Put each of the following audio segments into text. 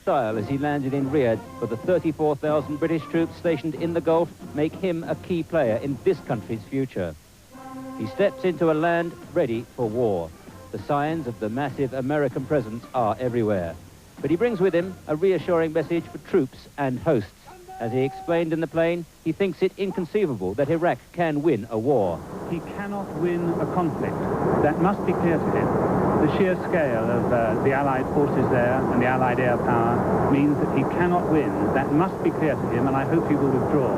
style as he landed in Riyadh, for the 34,000 British troops stationed in the Gulf make him a key player in this country's future. He steps into a land ready for war. The signs of the massive American presence are everywhere. But he brings with him a reassuring message for troops and hosts. As he explained in the plane, he thinks it inconceivable that Iraq can win a war. He cannot win a conflict. That must be clear to him. The sheer scale of the Allied forces there and the Allied air power means that he cannot win. That must be clear to him, and I hope he will withdraw.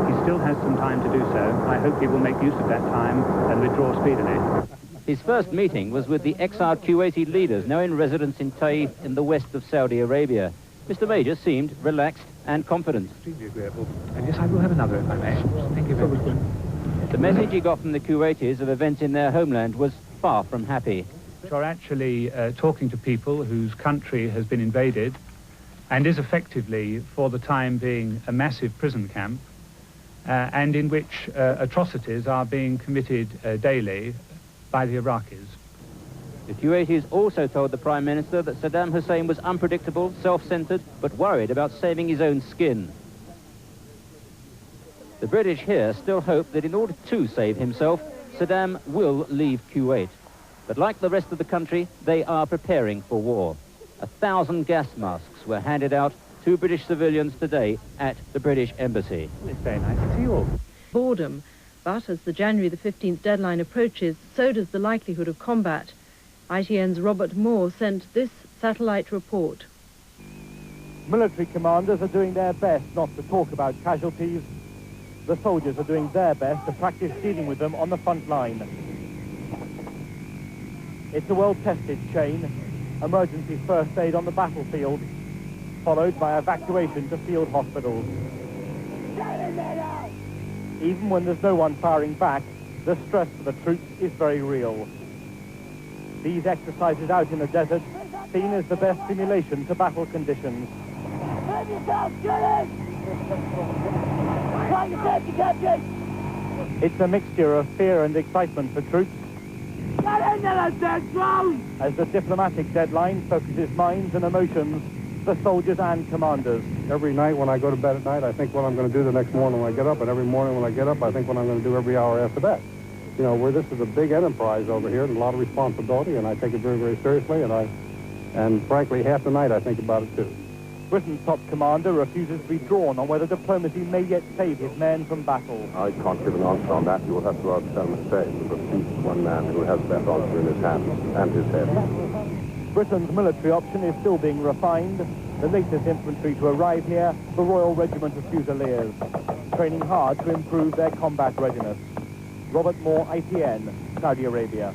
He still has some time to do so. I hope he will make use of that time and withdraw speedily. His first meeting was with the exiled Kuwaiti leaders, now in residence in Taif in the west of Saudi Arabia. Mr. Major seemed relaxed and confident. Extremely agreeable. And yes, I will have another, if I may. Thank you very much. The message he got from the Kuwaitis of events in their homeland was far from happy. You're actually talking to people whose country has been invaded and is effectively, for the time being, a massive prison camp, and in which atrocities are being committed daily by the Iraqis. The Kuwaitis also told the Prime Minister that Saddam Hussein was unpredictable, self-centered, but worried about saving his own skin. The British here still hope that in order to save himself, Saddam will leave Kuwait. But like the rest of the country, they are preparing for war. 1,000 gas masks were handed out to British civilians today at the British Embassy. It's very nice to see you all. Boredom, but as the January the 15th deadline approaches, so does the likelihood of combat. ITN's Robert Moore sent this satellite report. Military commanders are doing their best not to talk about casualties. The soldiers are doing their best to practice dealing with them on the front line. It's a well-tested chain. Emergency first aid on the battlefield, followed by evacuation to field hospitals. Even when there's no one firing back, the stress for the troops is very real. These exercises out in the desert seen as the best simulation to battle conditions. It's a mixture of fear and excitement for troops, as the diplomatic deadline focuses minds and emotions for soldiers and commanders. Every night when I go to bed at night, I think what I'm going to do the next morning when I get up, and every morning when I get up, I think what I'm going to do every hour after that. You know, this is a big enterprise over here and a lot of responsibility, and I take it very, very seriously, and frankly, half the night I think about it too. Britain's top commander refuses to be drawn on whether diplomacy may yet save his men from battle. I can't give an answer on that. You will have to ask Sir State, because he's one man who has that answer in his hands and his head. Britain's military option is still being refined. The latest infantry to arrive here, the Royal Regiment of Fusiliers, training hard to improve their combat readiness. Robert Moore, ITN, Saudi Arabia.